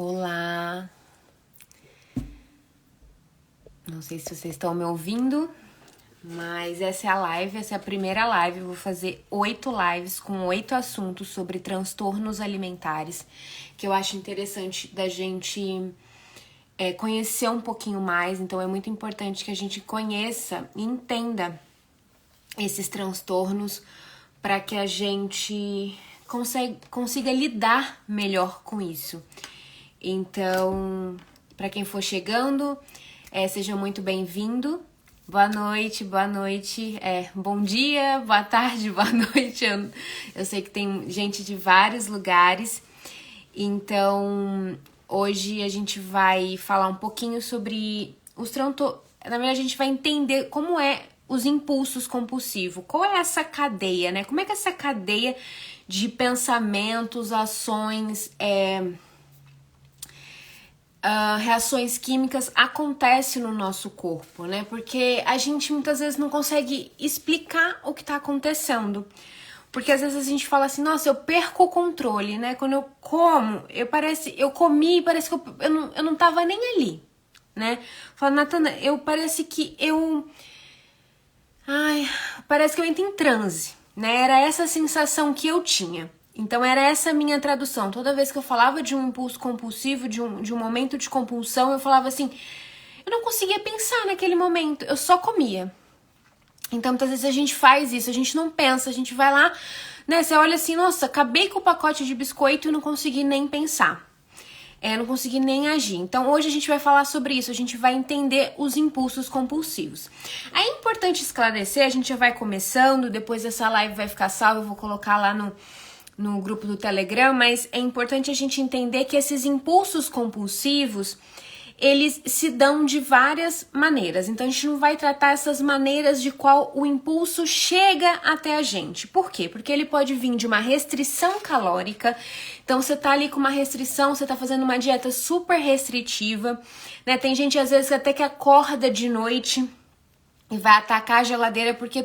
Olá, não sei se vocês estão me ouvindo, mas essa é a live, essa é a primeira live. Eu vou fazer 8 lives com 8 assuntos sobre transtornos alimentares, que eu acho interessante da gente conhecer um pouquinho mais. Então é muito importante que a gente conheça e entenda esses transtornos para que a gente consiga lidar melhor com isso. Então, para quem for chegando, seja muito bem-vindo. Boa noite, bom dia, boa tarde, boa noite. Eu sei que tem gente de vários lugares. Então, hoje a gente vai falar um pouquinho sobre os transtornos. Na verdade, a gente vai entender como é os impulsos compulsivos. Qual é essa cadeia, né? Como é que essa cadeia de pensamentos, ações, reações químicas acontece no nosso corpo, né? Porque a gente muitas vezes não consegue explicar o que tá acontecendo. Porque às vezes a gente fala assim, nossa, eu perco o controle, né? Quando eu como, eu comi e parece que eu não tava nem ali, né? Fala, Natana, parece que eu entro em transe, né? Era essa sensação que eu tinha. Então era essa a minha tradução. Toda vez que eu falava de um impulso compulsivo, de um momento de compulsão, eu falava assim, eu não conseguia pensar naquele momento, eu só comia. Então muitas vezes a gente faz isso, a gente não pensa, a gente vai lá, né? Você olha assim, nossa, acabei com o pacote de biscoito e não consegui nem pensar. Não consegui nem agir. Então hoje a gente vai falar sobre isso, a gente vai entender os impulsos compulsivos. É importante esclarecer, a gente já vai começando, depois essa live vai ficar salva, eu vou colocar lá no grupo do Telegram, mas é importante a gente entender que esses impulsos compulsivos, eles se dão de várias maneiras. Então a gente não vai tratar essas maneiras de qual o impulso chega até a gente. Por quê? Porque ele pode vir de uma restrição calórica. Então você tá ali com uma restrição, você tá fazendo uma dieta super restritiva, né? Tem gente às vezes até que acorda de noite e vai atacar a geladeira porque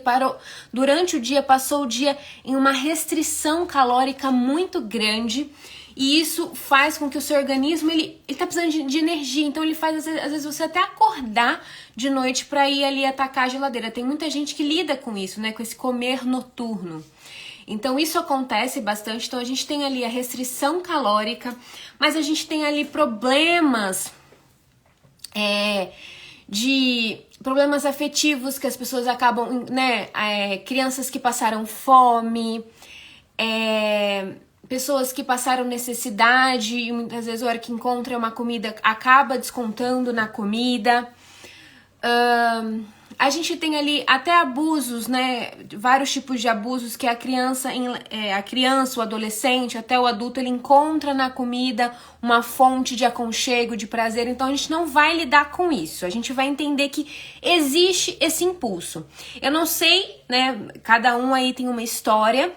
durante o dia, passou o dia em uma restrição calórica muito grande. E isso faz com que o seu organismo, ele tá precisando de energia. Então ele faz, às vezes, você até acordar de noite pra ir ali atacar a geladeira. Tem muita gente que lida com isso, né? Com esse comer noturno. Então isso acontece bastante. Então a gente tem ali a restrição calórica, mas a gente tem ali problemas de problemas afetivos que as pessoas acabam, né? Crianças que passaram fome, pessoas que passaram necessidade e muitas vezes a hora que encontra uma comida acaba descontando na comida. A gente tem ali até abusos, né? Vários tipos de abusos que a criança, o adolescente, até o adulto, ele encontra na comida uma fonte de aconchego, de prazer. Então a gente não vai lidar com isso. A gente vai entender que existe esse impulso. Eu não sei, né? Cada um aí tem uma história.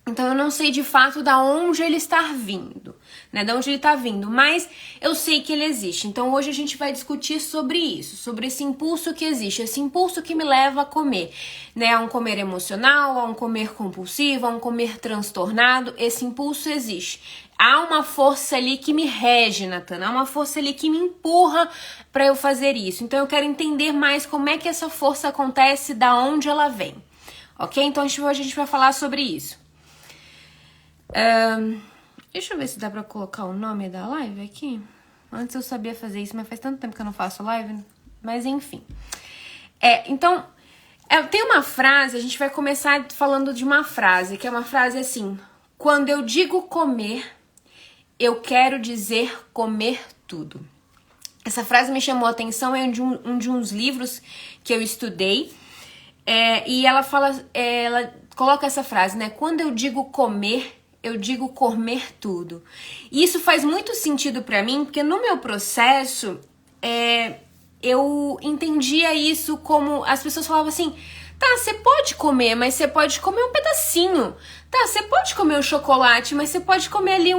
Então eu não sei de fato da onde ele está vindo, né? De onde ele está vindo, mas eu sei que ele existe. Então hoje a gente vai discutir sobre isso, sobre esse impulso que existe, esse impulso que me leva a comer, né? A um comer emocional, a um comer compulsivo, a um comer transtornado. Esse impulso existe. Há uma força ali que me rege, Natana, há uma força ali que me empurra para eu fazer isso. Então eu quero entender mais como é que essa força acontece, da onde ela vem, ok? Então hoje a gente vai falar sobre isso. Deixa eu ver se dá pra colocar o nome da live aqui. Antes eu sabia fazer isso, mas faz tanto tempo que eu não faço live. Mas enfim. Então, tem uma frase, a gente vai começar falando de uma frase, que é uma frase assim: quando eu digo comer, eu quero dizer comer tudo. Essa frase me chamou a atenção, é de uns livros que eu estudei. E ela coloca essa frase, né? Quando eu digo comer, eu digo comer tudo. E isso faz muito sentido pra mim, porque no meu processo, eu entendia isso como... As pessoas falavam assim, tá, você pode comer, mas você pode comer um pedacinho. Tá, você pode comer o chocolate, mas você pode comer ali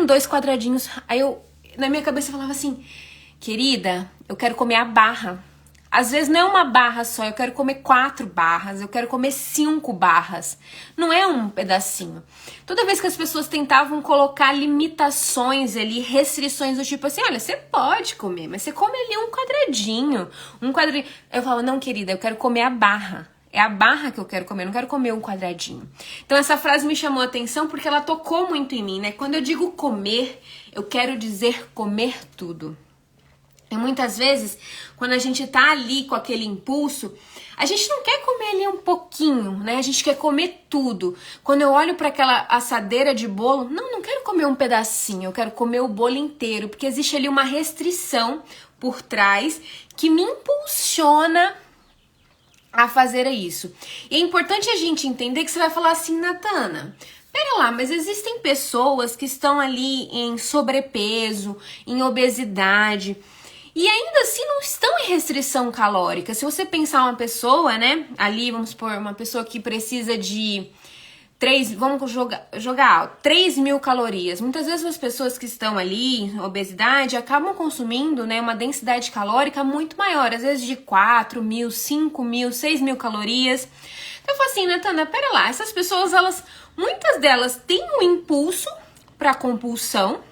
2 quadradinhos. Aí na minha cabeça eu falava assim, querida, eu quero comer a barra. Às vezes não é uma barra só, eu quero comer 4 barras, eu quero comer 5 barras. Não é um pedacinho. Toda vez que as pessoas tentavam colocar limitações ali, restrições do tipo assim, olha, você pode comer, mas você come ali um quadradinho. Eu falava, não, querida, eu quero comer a barra. É a barra que eu quero comer, eu não quero comer um quadradinho. Então essa frase me chamou a atenção porque ela tocou muito em mim, né? Quando eu digo comer, eu quero dizer comer tudo. E muitas vezes, quando a gente tá ali com aquele impulso, a gente não quer comer ali um pouquinho, né? A gente quer comer tudo. Quando eu olho para aquela assadeira de bolo, não quero comer um pedacinho, eu quero comer o bolo inteiro, porque existe ali uma restrição por trás que me impulsiona a fazer isso. E é importante a gente entender que você vai falar assim, Natana, pera lá, mas existem pessoas que estão ali em sobrepeso, em obesidade, e ainda assim não estão em restrição calórica. Se você pensar uma pessoa, né, ali, vamos supor, uma pessoa que precisa de 3.000 calorias. Muitas vezes as pessoas que estão ali em obesidade acabam consumindo, né, uma densidade calórica muito maior, às vezes de 4.000, 5.000, 6.000 calorias. Então eu falo assim, Natana, pera lá, essas pessoas, muitas delas têm um impulso para compulsão,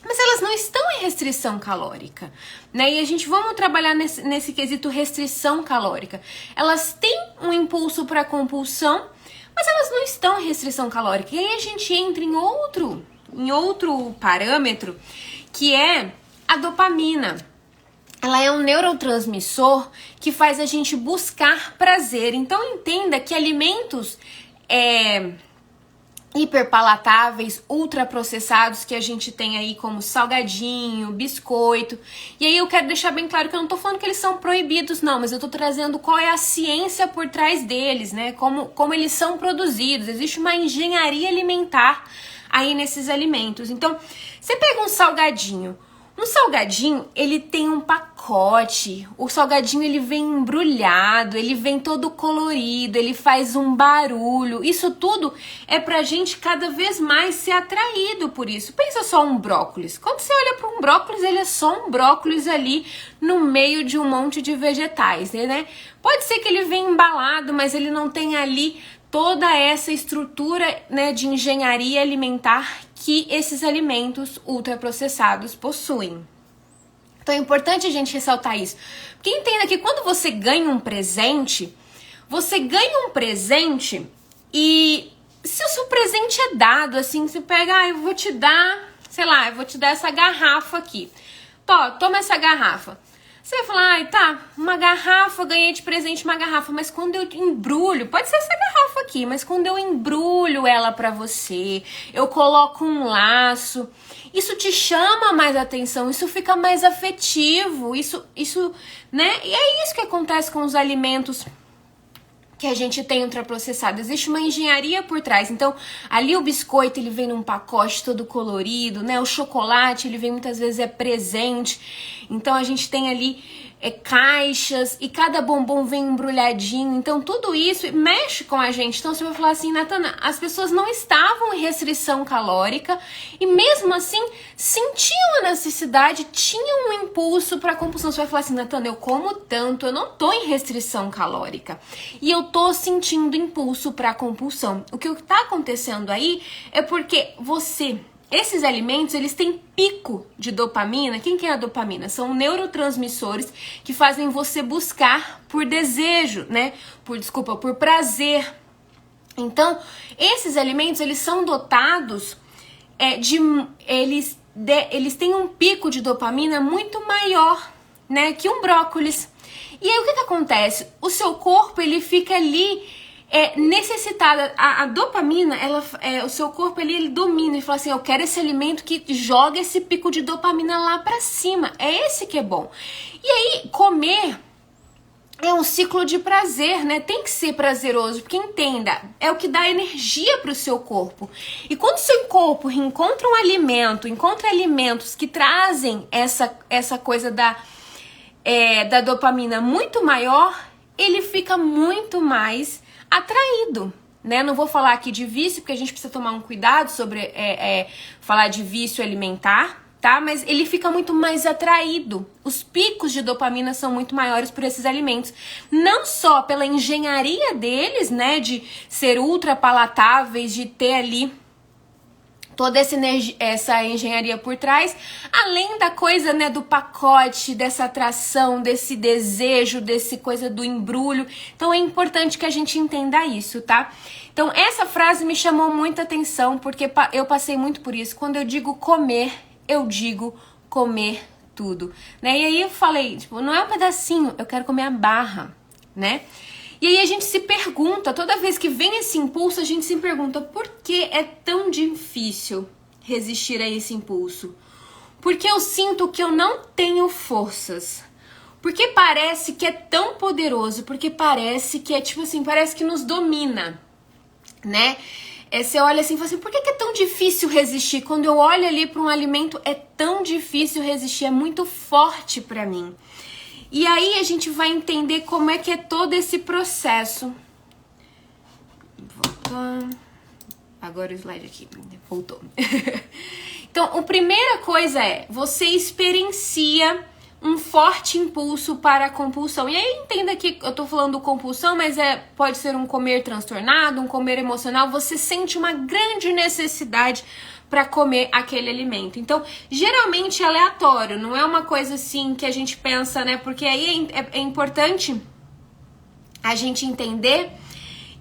mas elas não estão em restrição calórica, né? E vamos trabalhar nesse quesito restrição calórica. Elas têm um impulso para compulsão, mas elas não estão em restrição calórica. E aí a gente entra em outro parâmetro, que é a dopamina. Ela é um neurotransmissor que faz a gente buscar prazer. Então entenda que alimentos hiperpalatáveis, ultraprocessados que a gente tem aí como salgadinho, biscoito. E aí eu quero deixar bem claro que eu não tô falando que eles são proibidos, não, mas eu tô trazendo qual é a ciência por trás deles, né? Como eles são produzidos. Existe uma engenharia alimentar aí nesses alimentos. Então, você pega um salgadinho, ele tem um pacote. O salgadinho, ele vem embrulhado, ele vem todo colorido, ele faz um barulho. Isso tudo é pra gente cada vez mais ser atraído por isso. Pensa só um brócolis. Quando você olha para um brócolis, ele é só um brócolis ali no meio de um monte de vegetais, né? Pode ser que ele venha embalado, mas ele não tem ali toda essa estrutura, né, de engenharia alimentar que esses alimentos ultraprocessados possuem. Então é importante a gente ressaltar isso. Porque entenda que quando você ganha um presente e se o seu presente é dado, assim, você pega, eu vou te dar essa garrafa aqui. Toma essa garrafa. Você vai falar, tá, uma garrafa, ganhei de presente uma garrafa, mas quando eu embrulho, pode ser essa garrafa aqui, mas quando eu embrulho ela pra você, eu coloco um laço, isso te chama mais atenção, isso fica mais afetivo, isso, né? E é isso que acontece com os alimentos que a gente tem ultraprocessado. Existe uma engenharia por trás. Então, ali o biscoito, ele vem num pacote todo colorido, né? O chocolate, ele vem muitas vezes presente. Então, a gente tem ali caixas e cada bombom vem embrulhadinho. Então, tudo isso mexe com a gente. Então, você vai falar assim, Natana, as pessoas não estavam em restrição calórica e mesmo assim sentiam a necessidade, tinham um impulso para compulsão. Você vai falar assim, Natana, eu como tanto, eu não tô em restrição calórica e eu tô sentindo impulso para compulsão. O que tá acontecendo aí é porque esses alimentos, eles têm pico de dopamina. Quem que é a dopamina? São neurotransmissores que fazem você buscar por desejo, né? Por prazer. Então, esses alimentos, eles são dotados eles têm um pico de dopamina muito maior, né, que um brócolis. E aí, o que acontece? O seu corpo, ele fica ali necessitada, a dopamina, o seu corpo ele domina e fala assim, eu quero esse alimento que joga esse pico de dopamina lá pra cima, é esse que é bom. E aí, comer é um ciclo de prazer, né? Tem que ser prazeroso, porque entenda, é o que dá energia pro seu corpo. E quando o seu corpo encontra encontra alimentos que trazem essa coisa da dopamina muito maior, ele fica muito mais atraído, né? Não vou falar aqui de vício, porque a gente precisa tomar um cuidado sobre falar de vício alimentar, tá? Mas ele fica muito mais atraído. Os picos de dopamina são muito maiores por esses alimentos. Não só pela engenharia deles, né, de ser ultra palatáveis, de ter ali toda essa engenharia por trás, além da coisa, né, do pacote, dessa atração, desse desejo, desse coisa do embrulho. Então é importante que a gente entenda isso, tá? Então essa frase me chamou muita atenção, porque eu passei muito por isso. Quando eu digo comer, eu digo comer tudo, né? E aí eu falei, tipo, não é um pedacinho, eu quero comer a barra, né? E aí a gente se pergunta, toda vez que vem esse impulso, a gente se pergunta por que é tão difícil resistir a esse impulso? Porque eu sinto que eu não tenho forças. Porque parece que é tão poderoso, porque parece que é tipo assim, parece que nos domina, né? Você olha assim e fala assim, por que é tão difícil resistir? Quando eu olho ali para um alimento, é tão difícil resistir, é muito forte para mim. E aí a gente vai entender como é que é todo esse processo. Voltou. Agora o slide aqui, voltou. Então, a primeira coisa é, você experiencia um forte impulso para a compulsão. E aí entenda que eu tô falando compulsão, mas pode ser um comer transtornado, um comer emocional. Você sente uma grande necessidade para comer aquele alimento. Então, geralmente é aleatório, não é uma coisa assim que a gente pensa, né? Porque aí é importante a gente entender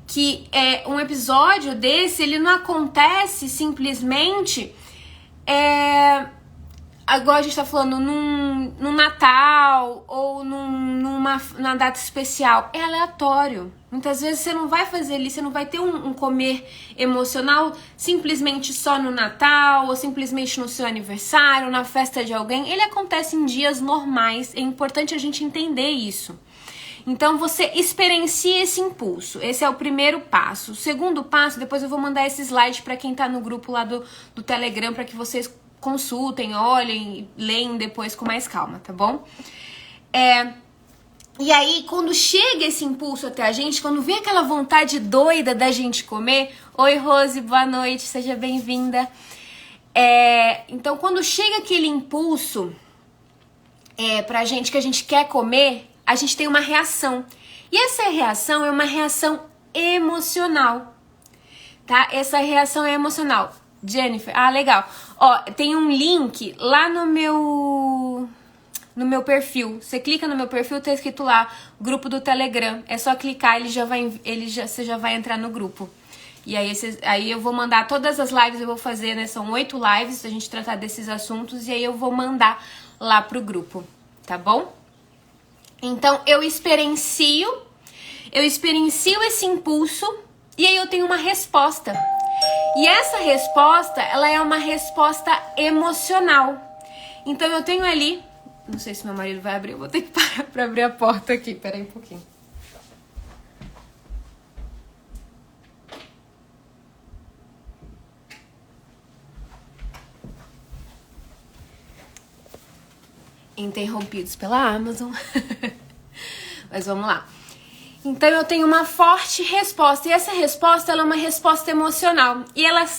que um episódio desse, ele não acontece simplesmente agora a gente tá falando num Natal ou numa data especial. É aleatório. Muitas vezes você não vai fazer ali, você não vai ter um comer emocional simplesmente só no Natal ou simplesmente no seu aniversário, na festa de alguém. Ele acontece em dias normais. É importante a gente entender isso. Então você experiencia esse impulso. Esse é o primeiro passo. O segundo passo, depois eu vou mandar esse slide para quem tá no grupo lá do Telegram, para que vocês consultem, olhem, leem depois com mais calma, tá bom? E aí, quando chega esse impulso até a gente, quando vem aquela vontade doida da gente comer... Oi, Rose, boa noite, seja bem-vinda. Então, quando chega aquele impulso pra gente, que a gente quer comer, a gente tem uma reação. E essa reação é uma reação emocional, tá? Essa reação é emocional. Jennifer, legal. Ó, tem um link lá no meu perfil. Você clica no meu perfil, tá escrito lá, grupo do Telegram. É só clicar, você já vai entrar no grupo. E aí eu vou mandar todas as lives, eu vou fazer, né? São 8 lives pra gente tratar desses assuntos. E aí eu vou mandar lá pro grupo, tá bom? Então, eu experiencio esse impulso e aí eu tenho uma resposta. E essa resposta, ela é uma resposta emocional. Então eu tenho ali, não sei se meu marido vai abrir, eu vou ter que parar pra abrir a porta aqui, peraí um pouquinho. Interrompidos pela Amazon. Mas vamos lá. Então eu tenho uma forte resposta, e essa resposta ela é uma resposta emocional,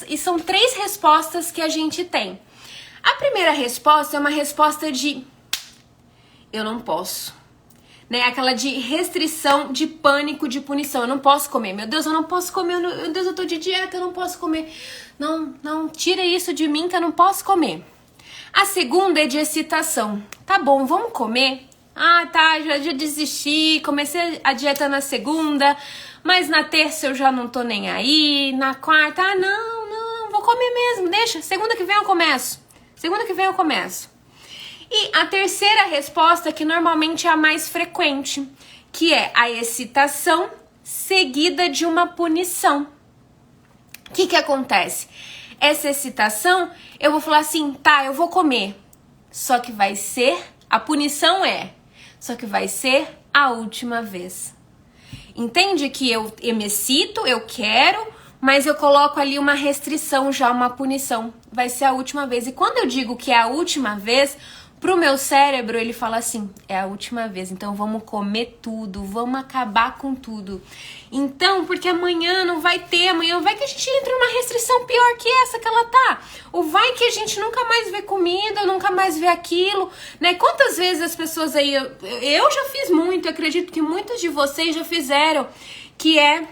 e são 3 respostas que a gente tem. A primeira resposta é uma resposta de eu não posso, né? Aquela de restrição, de pânico, de punição. Eu não posso comer, meu Deus, eu não posso comer, meu Deus, eu tô de dieta, eu não posso comer. Não, tira isso de mim que eu não posso comer. A segunda é de excitação. Tá bom, vamos comer? Tá, já desisti, comecei a dieta na segunda, mas na terça eu já não tô nem aí, na quarta, não, vou comer mesmo, deixa, segunda que vem eu começo. E a terceira resposta, que normalmente é a mais frequente, que é a excitação seguida de uma punição. O que acontece? Essa excitação, eu vou falar assim, tá, eu vou comer, só que vai ser, a punição só que vai ser a última vez. Entende que eu me excito, eu quero, mas eu coloco ali uma restrição já, uma punição. Vai ser a última vez. E quando eu digo que é a última vez, pro meu cérebro ele fala assim, é a última vez, então vamos comer tudo, vamos acabar com tudo. Então, porque amanhã não vai ter, amanhã vai que a gente entra numa restrição pior que essa que ela tá. O vai que a gente nunca mais vê comida, nunca mais vê aquilo, né? Quantas vezes as pessoas aí, eu já fiz muito, acredito que muitos de vocês já fizeram, que é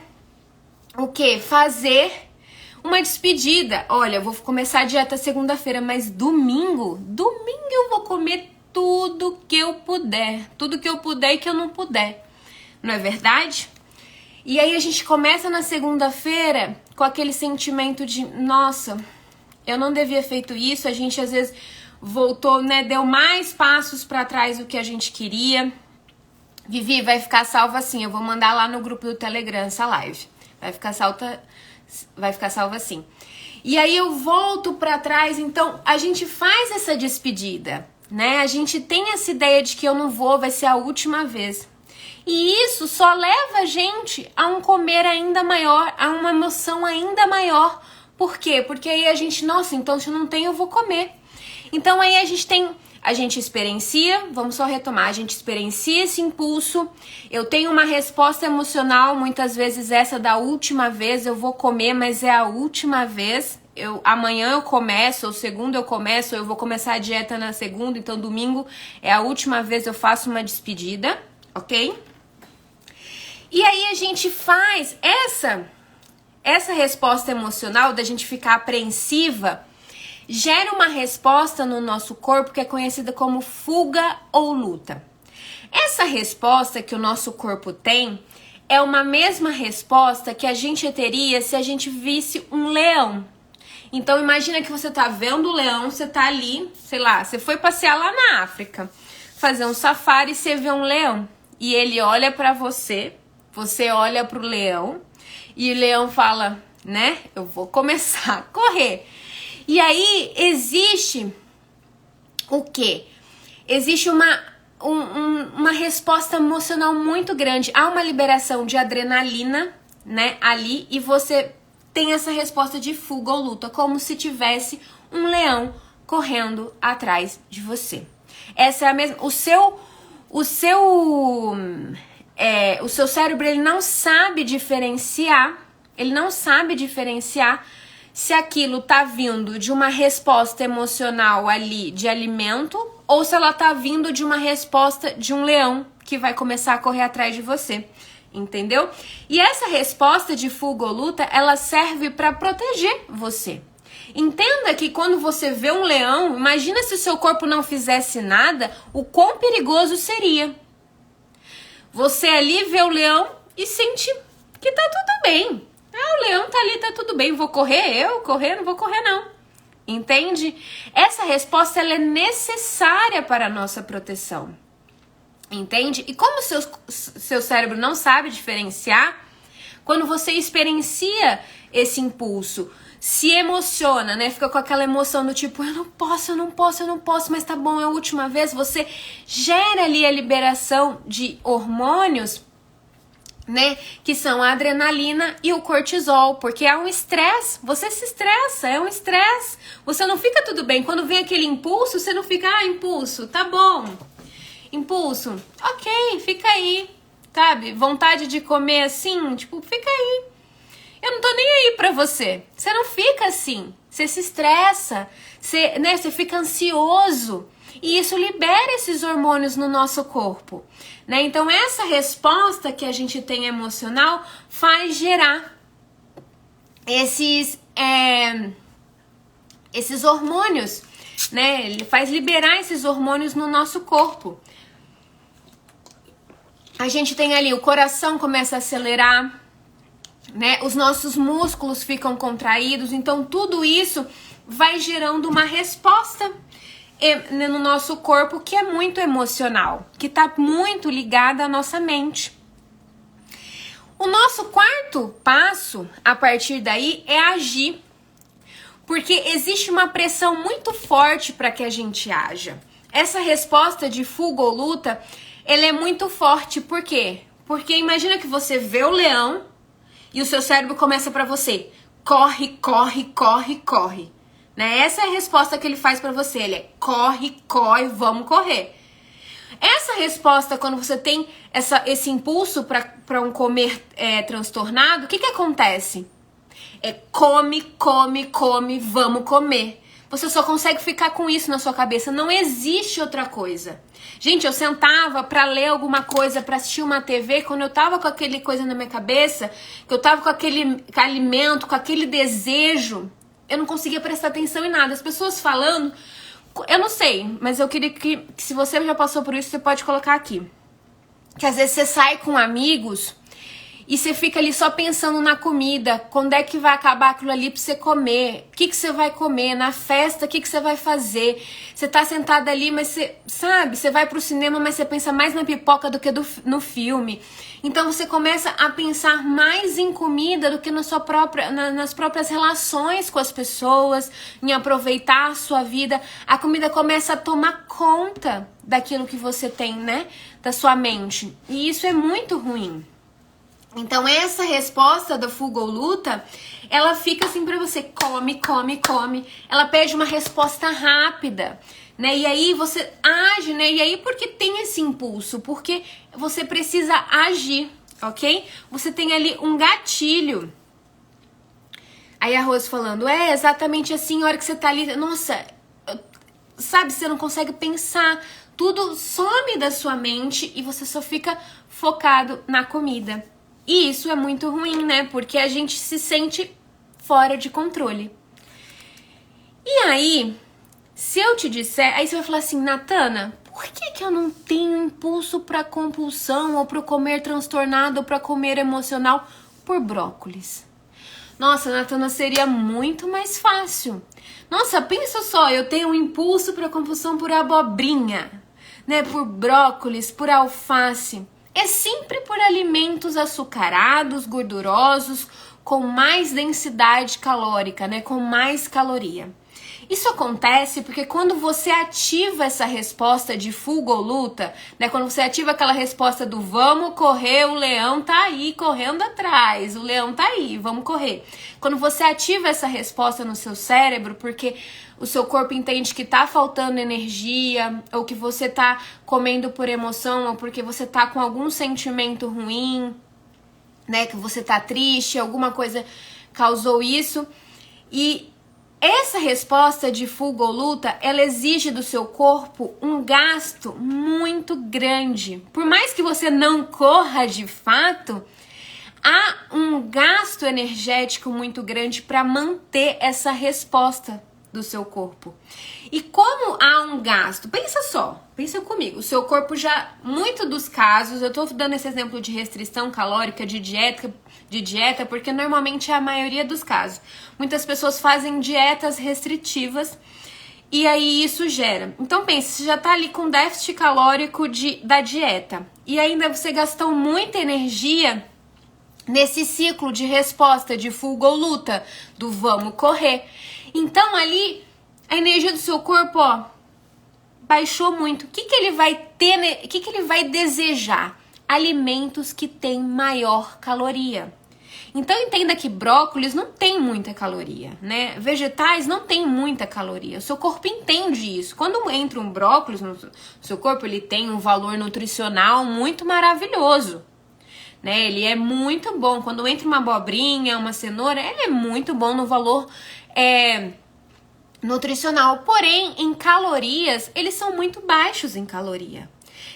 o quê? Fazer uma despedida. Olha, eu vou começar a dieta segunda-feira, mas domingo eu vou comer tudo que eu puder e que eu não puder. Não é verdade? E aí a gente começa na segunda-feira com aquele sentimento de, nossa, eu não devia ter feito isso. A gente às vezes voltou, né, deu mais passos para trás do que a gente queria. Vivi, vai ficar salva assim, eu vou mandar lá no grupo do Telegram essa live. Vai ficar salva assim. E aí eu volto para trás, então a gente faz essa despedida, né? A gente tem essa ideia de que eu não vou, vai ser a última vez. E isso só leva a gente a um comer ainda maior, a uma emoção ainda maior. Por quê? Porque aí a gente, nossa, então se eu não tenho, eu vou comer. Então aí a gente experiencia, vamos só retomar, a gente experiencia esse impulso, eu tenho uma resposta emocional, muitas vezes essa da última vez, eu vou comer, mas é a última vez, amanhã eu começo, ou segunda eu começo, ou eu vou começar a dieta na segunda, então domingo é a última vez, eu faço uma despedida, ok? E aí a gente faz essa resposta emocional da gente ficar apreensiva, gera uma resposta no nosso corpo que é conhecida como fuga ou luta. Essa resposta que o nosso corpo tem é uma mesma resposta que a gente teria se a gente visse um leão. Então imagina que você tá vendo o leão, você tá ali, sei lá, você foi passear lá na África, fazer um safari e você vê um leão. E ele olha pra você, você olha pro leão e o leão fala, né, eu vou começar a correr. E aí existe o quê? Existe uma resposta emocional muito grande. Há uma liberação de adrenalina, né, ali, e você tem essa resposta de fuga ou luta, como se tivesse um leão correndo atrás de você. Essa é a mesma. O seu cérebro, ele não sabe diferenciar se aquilo tá vindo de uma resposta emocional ali de alimento ou se ela tá vindo de uma resposta de um leão que vai começar a correr atrás de você, entendeu? E essa resposta de fuga ou luta, ela serve para proteger você. Entenda que quando você vê um leão, imagina se o seu corpo não fizesse nada, o quão perigoso seria. Você ali vê o leão e sente que tá tudo bem. O leão tá ali, tá tudo bem, vou correr? Não vou correr não. Entende? Essa resposta, ela é necessária para a nossa proteção. Entende? E como seu cérebro não sabe diferenciar, quando você experiencia esse impulso, se emociona, né? Fica com aquela emoção do tipo, eu não posso, mas tá bom, é a última vez. Você gera ali a liberação de hormônios, né, que são a adrenalina e o cortisol, porque é um estresse, você se estressa, é um estresse, você não fica tudo bem, quando vem aquele impulso, você não fica, impulso, tá bom, impulso, ok, fica aí, sabe, vontade de comer assim, tipo, fica aí, eu não tô nem aí pra você não fica assim, você se estressa, você fica ansioso, e isso libera esses hormônios no nosso corpo, né? Então essa resposta que a gente tem emocional faz gerar esses hormônios, né? Ele faz liberar esses hormônios no nosso corpo. A gente tem ali, o coração começa a acelerar, né? Os nossos músculos ficam contraídos, então tudo isso vai gerando uma resposta no nosso corpo que é muito emocional, que está muito ligada à nossa mente. O nosso quarto passo, a partir daí, é agir. Porque existe uma pressão muito forte para que a gente haja. Essa resposta de fuga ou luta, ela é muito forte. Por quê? Porque imagina que você vê o leão e o seu cérebro começa para você. Corre, corre, corre, corre. Né? Essa é a resposta que ele faz pra você. Ele é corre, corre, vamos correr. Essa resposta, quando você tem esse impulso para um comer transtornado, o que acontece? É come, come, come, vamos comer. Você só consegue ficar com isso na sua cabeça. Não existe outra coisa. Gente, eu sentava pra ler alguma coisa, pra assistir uma TV, quando eu tava com aquele coisa na minha cabeça, que eu tava com aquele alimento, com aquele desejo, eu não conseguia prestar atenção em nada. As pessoas falando, eu não sei, mas eu queria que se você já passou por isso, você pode colocar aqui. Que às vezes você sai com amigos e você fica ali só pensando na comida, quando é que vai acabar aquilo ali pra você comer, o que você vai comer, na festa, o que você vai fazer. Você tá sentada ali, mas você, sabe, você vai pro cinema, mas você pensa mais na pipoca do que no filme. Então você começa a pensar mais em comida do que na sua própria, nas próprias relações com as pessoas, em aproveitar a sua vida. A comida começa a tomar conta daquilo que você tem, né, da sua mente. E isso é muito ruim. Então essa resposta da fuga ou luta, ela fica assim pra você, come, come, come. Ela pede uma resposta rápida, né? E aí você age, né? E aí porque tem esse impulso? Porque você precisa agir, ok? Você tem ali um gatilho. Aí a Rose falando, é exatamente assim, a hora que você tá ali, nossa, sabe, você não consegue pensar, tudo some da sua mente e você só fica focado na comida. E isso é muito ruim, né? Porque a gente se sente fora de controle. E aí, se eu te disser, aí você vai falar assim, Natana, por que eu não tenho impulso para compulsão ou para comer transtornado ou para comer emocional por brócolis? Nossa, Natana, seria muito mais fácil. Nossa, pensa só, eu tenho um impulso para compulsão por abobrinha, né? Por brócolis, por alface. É sempre por alimentos açucarados, gordurosos, com mais densidade calórica, né? Com mais caloria. Isso acontece porque quando você ativa essa resposta de fuga ou luta, né? Quando você ativa aquela resposta do vamos correr, o leão tá aí correndo atrás, o leão tá aí, vamos correr. Quando você ativa essa resposta no seu cérebro, porque o seu corpo entende que tá faltando energia, ou que você tá comendo por emoção, ou porque você tá com algum sentimento ruim, né? Que você tá triste, alguma coisa causou isso. E essa resposta de fuga ou luta, ela exige do seu corpo um gasto muito grande. Por mais que você não corra de fato, há um gasto energético muito grande para manter essa resposta do seu corpo. E como há um gasto, pensa comigo, o seu corpo já, muito dos casos, eu tô dando esse exemplo de restrição calórica, de dieta, porque normalmente é a maioria dos casos. Muitas pessoas fazem dietas restritivas e aí isso gera. Então pensa, você já tá ali com déficit calórico da dieta e ainda você gastou muita energia nesse ciclo de resposta de fuga ou luta, do vamos correr. Então ali a energia do seu corpo, ó, baixou muito. O que ele vai ter, né? O que ele vai desejar? Alimentos que têm maior caloria. Então entenda que brócolis não tem muita caloria, né? Vegetais não tem muita caloria. O seu corpo entende isso. Quando entra um brócolis no seu corpo, ele tem um valor nutricional muito maravilhoso, né? Ele é muito bom. Quando entra uma abobrinha, uma cenoura, ele é muito bom no valor nutricional. Porém, em calorias, eles são muito baixos em caloria.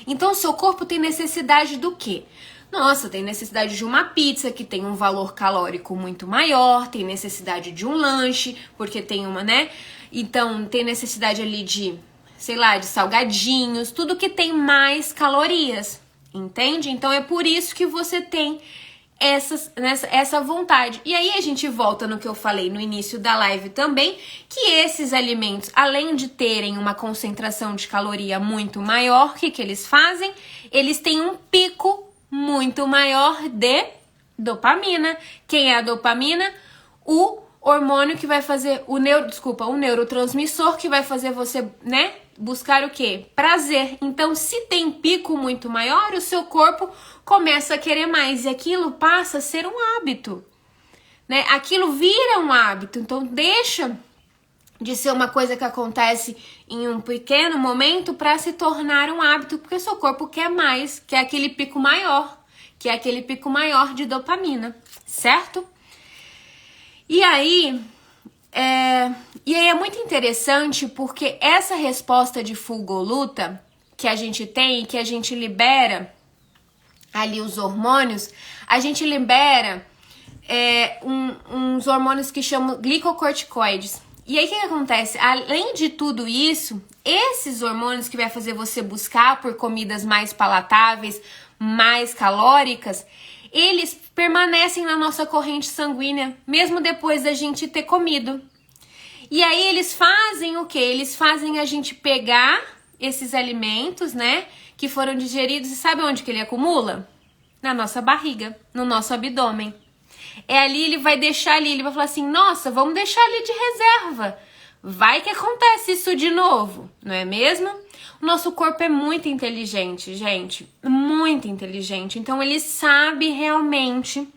Então, o seu corpo tem necessidade do quê? Nossa, tem necessidade de uma pizza que tem um valor calórico muito maior, tem necessidade de um lanche, porque tem uma, né? Então, tem necessidade ali de, sei lá, de salgadinhos, tudo que tem mais calorias, entende? Então, é por isso que você tem essa vontade. E aí a gente volta no que eu falei no início da live também, que esses alimentos, além de terem uma concentração de caloria muito maior, o que eles fazem? Eles têm um pico muito maior de dopamina. Quem é a dopamina? O hormônio que vai fazer o neurotransmissor que vai fazer você, né, buscar o quê? Prazer. Então, se tem pico muito maior, o seu corpo começa a querer mais e aquilo passa a ser um hábito, né? Aquilo vira um hábito. Então, deixa de ser uma coisa que acontece em um pequeno momento para se tornar um hábito, porque o seu corpo quer mais, quer aquele pico maior, que é aquele pico maior de dopamina, certo? E aí, E aí é muito interessante porque essa resposta de fuga ou luta que a gente tem, que a gente libera ali os hormônios, a gente libera uns hormônios que chamam glicocorticoides. E aí o que acontece? Além de tudo isso, esses hormônios que vai fazer você buscar por comidas mais palatáveis, mais calóricas, eles permanecem na nossa corrente sanguínea, mesmo depois da gente ter comido. E aí eles fazem o quê? Eles fazem a gente pegar esses alimentos, né, que foram digeridos, e sabe onde que ele acumula? Na nossa barriga, no nosso abdômen. É ali, ele vai deixar ali, ele vai falar assim, nossa, vamos deixar ali de reserva. Vai que acontece isso de novo, não é mesmo? O nosso corpo é muito inteligente, gente, muito inteligente. Então ele sabe realmente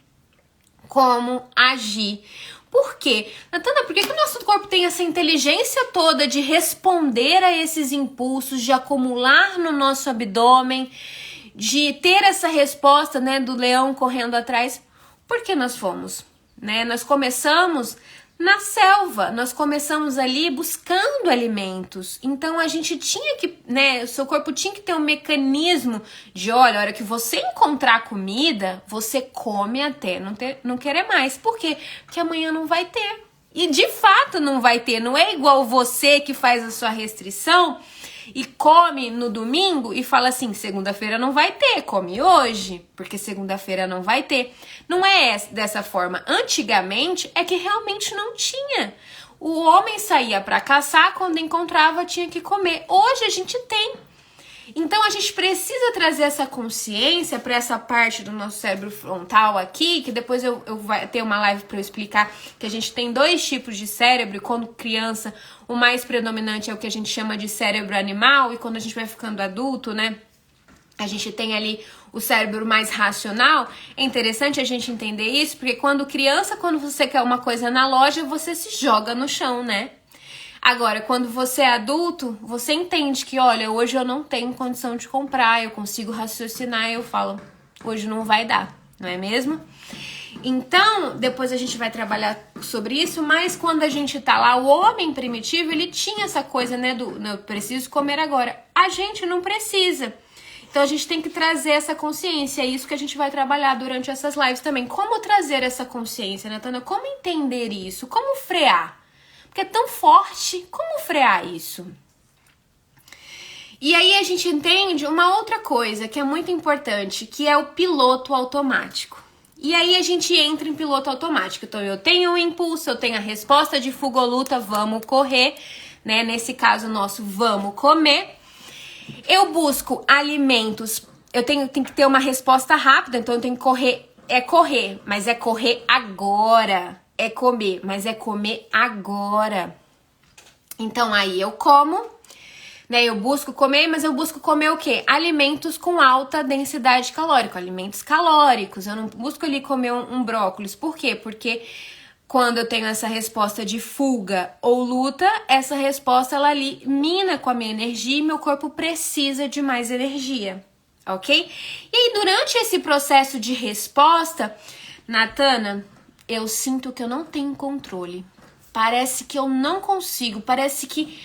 como agir. Por quê? Natana, por que o nosso corpo tem essa inteligência toda de responder a esses impulsos, de acumular no nosso abdômen, de ter essa resposta, né, do leão correndo atrás? Porque nós fomos, né? Nós começamos na selva, nós começamos ali buscando alimentos. Então a gente tinha que, né? O seu corpo tinha que ter um mecanismo de, olha, a hora que você encontrar comida, você come até não querer mais. Por quê? Porque amanhã não vai ter. E de fato não vai ter. Não é igual você que faz a sua restrição e come no domingo e fala assim, segunda-feira não vai ter, come hoje, porque segunda-feira não vai ter. Não é dessa forma. Antigamente é que realmente não tinha. O homem saía para caçar, quando encontrava tinha que comer. Hoje a gente tem. Então a gente precisa trazer essa consciência para essa parte do nosso cérebro frontal aqui, que depois eu vou ter uma live para eu explicar que a gente tem 2 tipos de cérebro, e quando criança o mais predominante é o que a gente chama de cérebro animal, e quando a gente vai ficando adulto, né, a gente tem ali o cérebro mais racional. É interessante a gente entender isso, porque quando criança, quando você quer uma coisa na loja, você se joga no chão, né? Agora, quando você é adulto, você entende que, olha, hoje eu não tenho condição de comprar, eu consigo raciocinar e eu falo, hoje não vai dar, não é mesmo? Então, depois a gente vai trabalhar sobre isso, mas quando a gente tá lá, o homem primitivo, ele tinha essa coisa, né, eu preciso comer agora. A gente não precisa. Então a gente tem que trazer essa consciência, é isso que a gente vai trabalhar durante essas lives também. Como trazer essa consciência, Natana? Como entender isso? Como frear? Porque é tão forte, como frear isso? E aí a gente entende uma outra coisa que é muito importante, que é o piloto automático. E aí a gente entra em piloto automático. Então eu tenho o impulso, eu tenho a resposta de fuga ou luta, vamos correr, né? Nesse caso nosso, vamos comer. Eu busco alimentos, eu tenho que ter uma resposta rápida, então eu tenho que correr, mas é correr agora. É comer, mas é comer agora. Então aí eu como, né? Eu busco comer, mas eu busco comer o quê? Alimentos com alta densidade calórica, alimentos calóricos. Eu não busco ali comer um brócolis. Por quê? Porque quando eu tenho essa resposta de fuga ou luta, essa resposta ela ali mina com a minha energia e meu corpo precisa de mais energia, ok? E aí durante esse processo de resposta, Natana, eu sinto que eu não tenho controle. Parece que eu não consigo, parece que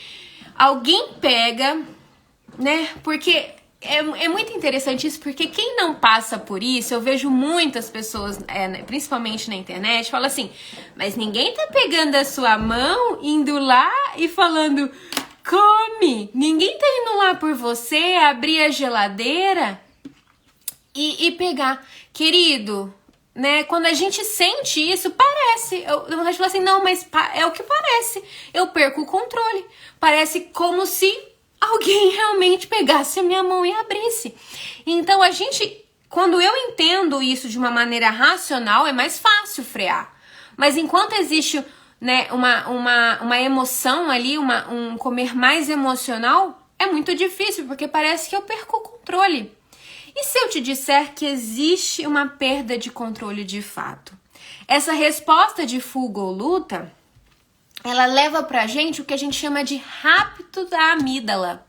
alguém pega, né? Porque é muito interessante isso, porque quem não passa por isso, eu vejo muitas pessoas, principalmente na internet, falam assim, mas ninguém tá pegando a sua mão, indo lá e falando, come! Ninguém tá indo lá por você, abrir a geladeira e pegar. Querido, né? Quando a gente sente isso, parece. Eu vou falar assim, não, mas é o que parece. Eu perco o controle. Parece como se alguém realmente pegasse a minha mão e abrisse. Então quando eu entendo isso de uma maneira racional, é mais fácil frear. Mas enquanto existe, né, uma emoção ali, um comer mais emocional, é muito difícil, porque parece que eu perco o controle. E se eu te disser que existe uma perda de controle de fato? Essa resposta de fuga ou luta, ela leva pra gente o que a gente chama de rapto da amígdala.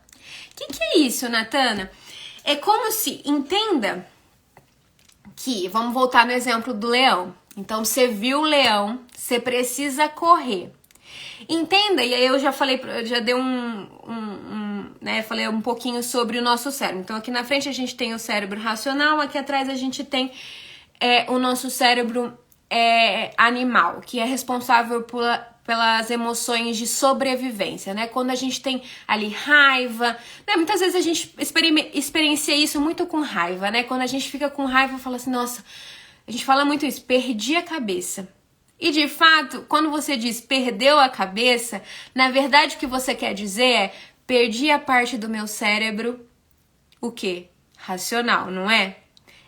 O que é isso, Natana? É como se, entenda que, vamos voltar no exemplo do leão. Então, você viu o leão, você precisa correr. Entenda, e aí eu já falei, já dei né, falei um pouquinho sobre o nosso cérebro. Então aqui na frente a gente tem o cérebro racional, aqui atrás a gente tem o nosso cérebro animal, que é responsável pelas emoções de sobrevivência, né? Quando a gente tem ali raiva, né? Muitas vezes a gente experiencia isso muito com raiva, né? Quando a gente fica com raiva, fala assim, nossa, a gente fala muito isso, perdi a cabeça. E de fato, quando você diz perdeu a cabeça, na verdade o que você quer dizer é perdi a parte do meu cérebro, o quê? Racional, não é?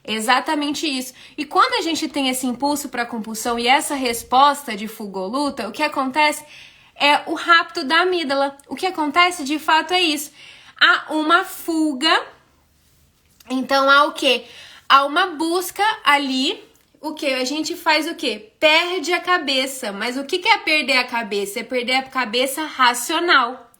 Exatamente isso. E quando a gente tem esse impulso para compulsão e essa resposta de fuga ou luta, o que acontece é o rapto da amígdala. O que acontece de fato é isso. Há uma fuga, então há o quê? Há uma busca ali. O que? A gente faz o quê? Perde a cabeça. Mas o que é perder a cabeça? É perder a cabeça racional.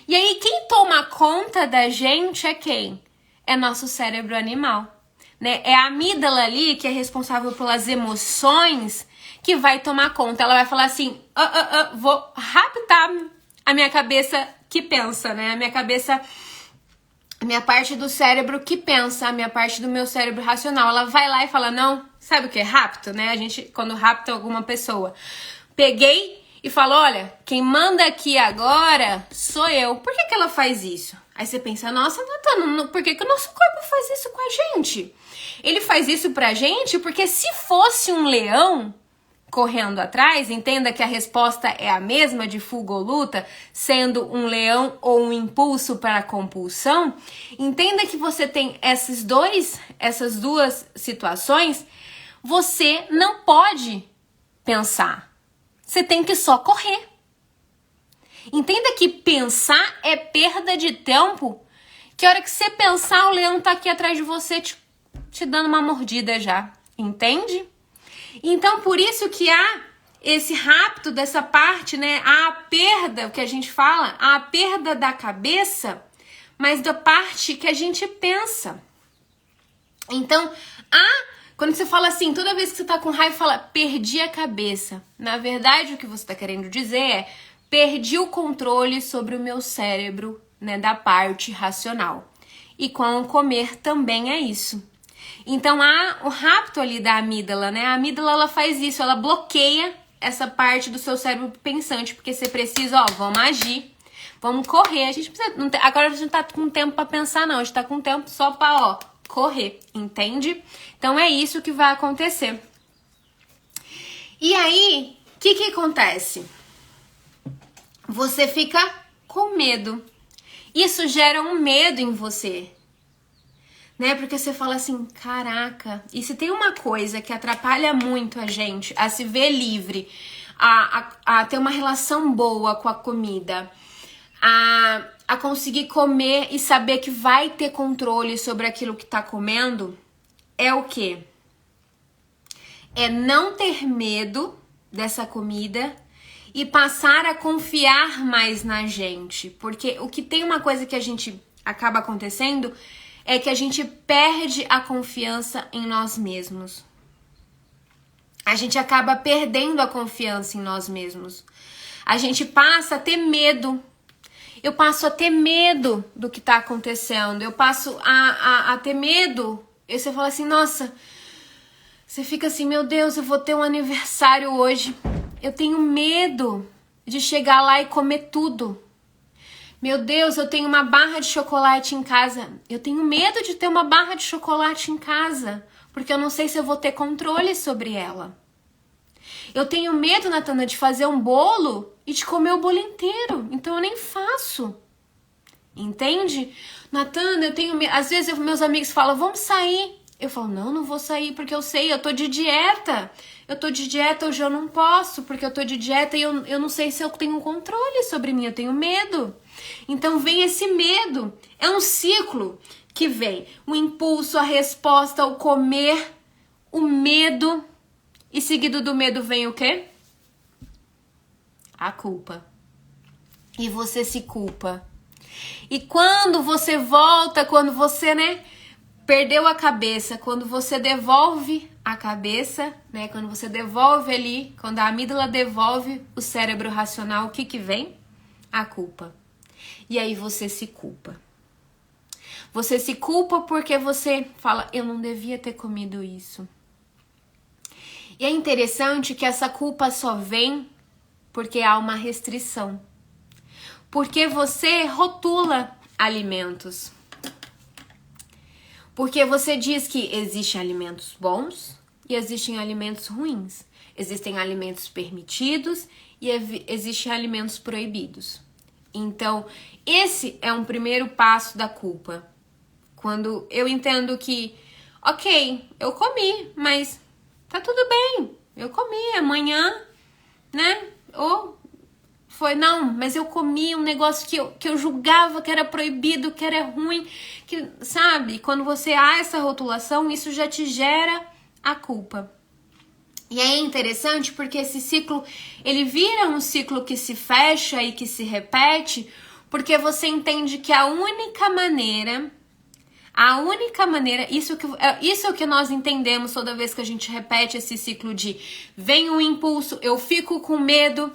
E aí, quem toma conta da gente é quem? É nosso cérebro animal. Né? É a amígdala ali, que é responsável pelas emoções, que vai tomar conta. Ela vai falar assim, vou raptar a minha cabeça que pensa, né? A minha parte do cérebro que pensa, a minha parte do meu cérebro racional. Ela vai lá e fala, não, sabe o que é rapto, né? A gente, quando rapta alguma pessoa, peguei e falo, olha, quem manda aqui agora sou eu. Por que ela faz isso? Aí você pensa, nossa, Natana, por que o nosso corpo faz isso com a gente? Ele faz isso pra gente porque se fosse um leão correndo atrás, entenda que a resposta é a mesma de fuga ou luta, sendo um leão ou um impulso para a compulsão, entenda que você tem essas duas situações, você não pode pensar. Você tem que só correr. Entenda que pensar é perda de tempo, que a hora que você pensar, o leão tá aqui atrás de você te dando uma mordida já, entende? Então, por isso que há esse rapto dessa parte, né? A perda, o que a gente fala, a perda da cabeça, mas da parte que a gente pensa. Então, quando você fala assim, toda vez que você tá com raiva, fala, perdi a cabeça. Na verdade, o que você tá querendo dizer é, perdi o controle sobre o meu cérebro, né? Da parte racional. E com o comer também é isso. Então, há o rapto ali da amígdala, né? A amígdala, ela faz isso, ela bloqueia essa parte do seu cérebro pensante, porque você precisa, vamos agir, vamos correr. A gente precisa, agora a gente não tá com tempo pra pensar, não. A gente tá com tempo só pra, correr, entende? Então, é isso que vai acontecer. E aí, o que acontece? Você fica com medo. Isso gera um medo em você. Né? Porque você fala assim, caraca, e se tem uma coisa que atrapalha muito a gente a se ver livre, a ter uma relação boa com a comida, a conseguir comer e saber que vai ter controle sobre aquilo que tá comendo, é o quê? É não ter medo dessa comida e passar a confiar mais na gente. Porque o que tem uma coisa que a gente acaba acontecendo é que a gente perde a confiança em nós mesmos. A gente acaba perdendo a confiança em nós mesmos. A gente passa a ter medo. Eu passo a ter medo do que tá acontecendo. Eu passo a ter medo. E você fala assim, nossa, você fica assim, meu Deus, eu vou ter um aniversário hoje. Eu tenho medo de chegar lá e comer tudo. Meu Deus, eu tenho uma barra de chocolate em casa. Eu tenho medo de ter uma barra de chocolate em casa, porque eu não sei se eu vou ter controle sobre ela. Eu tenho medo, Natana, de fazer um bolo e de comer o bolo inteiro, então eu nem faço. Entende? Natana, eu tenho medo. Às vezes meus amigos falam, vamos sair. Eu falo, não vou sair porque eu sei, eu tô de dieta. Eu tô de dieta, hoje eu não posso, porque eu tô de dieta e eu não sei se eu tenho controle sobre mim, eu tenho medo. Então vem esse medo, é um ciclo que vem o impulso, a resposta, o comer, o medo, e seguido do medo vem o quê? A culpa. E você se culpa. E quando você volta, quando você, perdeu a cabeça, quando você devolve a cabeça, né? Quando você devolve ali, quando a amígdala devolve o cérebro racional, o que que vem? A culpa. E aí você se culpa. Você se culpa porque você fala, eu não devia ter comido isso. E é interessante que essa culpa só vem porque há uma restrição. Porque você rotula alimentos. Porque você diz que existem alimentos bons e existem alimentos ruins. Existem alimentos permitidos e existem alimentos proibidos. Então, esse é um primeiro passo da culpa. Quando eu entendo que, ok, eu comi, mas tá tudo bem. Eu comi amanhã, né? Ou foi, não, mas eu comi um negócio que eu julgava que era proibido, que era ruim, que, sabe? Quando você há essa rotulação, isso já te gera a culpa. E é interessante porque esse ciclo, ele vira um ciclo que se fecha e que se repete, porque você entende que a única maneira, isso é o que nós entendemos toda vez que a gente repete esse ciclo de vem um impulso, eu fico com medo,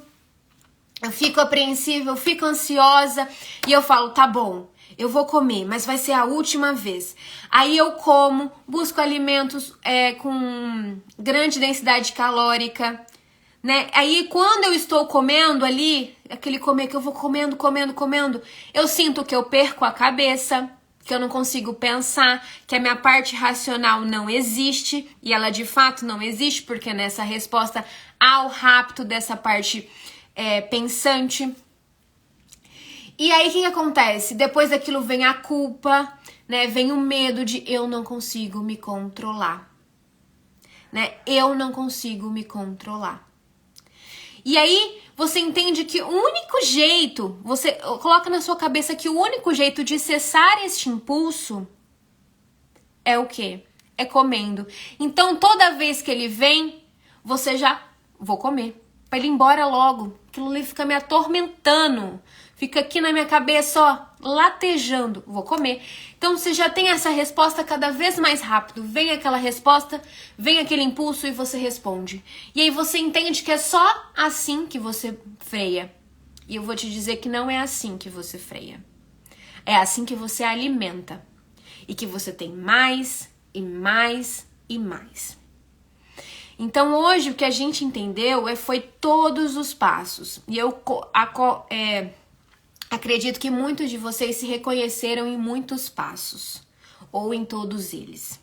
eu fico apreensiva, eu fico ansiosa e eu falo, tá bom, eu vou comer, mas vai ser a última vez. Aí eu como, busco alimentos com grande densidade calórica, né? Aí quando eu estou comendo ali, aquele comer que eu vou comendo, eu sinto que eu perco a cabeça, que eu não consigo pensar, que a minha parte racional não existe, e ela de fato não existe, porque nessa resposta há o rapto dessa parte pensante. E aí o que acontece? Depois daquilo vem a culpa, né? Vem o medo de eu não consigo me controlar, né? Eu não consigo me controlar. E aí você entende que o único jeito, você coloca na sua cabeça que o único jeito de cessar este impulso é o quê? É comendo. Então toda vez que ele vem, você já vou comer. Pra ele ir embora logo. Aquilo ali fica me atormentando. Fica aqui na minha cabeça, ó, latejando. Vou comer. Então você já tem essa resposta cada vez mais rápido. Vem aquela resposta, vem aquele impulso e você responde. E aí você entende que é só assim que você freia. E eu vou te dizer que não é assim que você freia. É assim que você alimenta. E que você tem mais e mais e mais. Então hoje o que a gente entendeu foi todos os passos. E eu acredito que muitos de vocês se reconheceram em muitos passos. Ou em todos eles.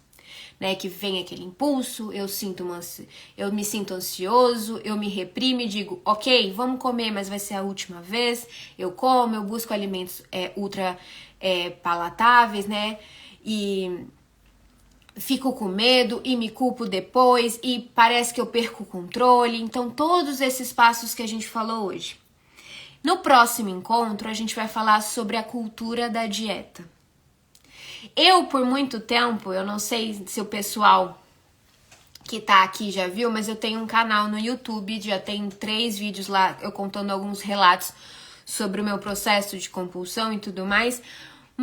Né? Que vem aquele impulso, eu me sinto ansioso, eu me reprimo e digo, ok, vamos comer, mas vai ser a última vez. Eu como, eu busco alimentos ultra palatáveis, né? E fico com medo e me culpo depois e parece que eu perco o controle. Então, todos esses passos que a gente falou hoje. No próximo encontro, a gente vai falar sobre a cultura da dieta. Eu, por muito tempo, eu não sei se o pessoal que tá aqui já viu, mas eu tenho um canal no YouTube, já tem 3 vídeos lá, eu contando alguns relatos sobre o meu processo de compulsão e tudo mais.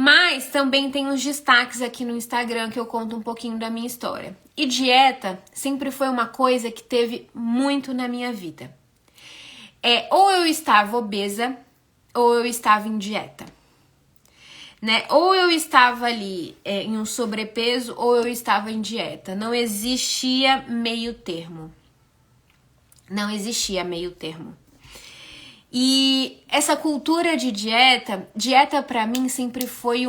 Mas também tem uns destaques aqui no Instagram que eu conto um pouquinho da minha história. E dieta sempre foi uma coisa que teve muito na minha vida. Ou eu estava obesa, ou eu estava em dieta. Né? Ou eu estava ali em um sobrepeso, ou eu estava em dieta. Não existia meio termo. Não existia meio termo. E essa cultura de dieta pra mim sempre foi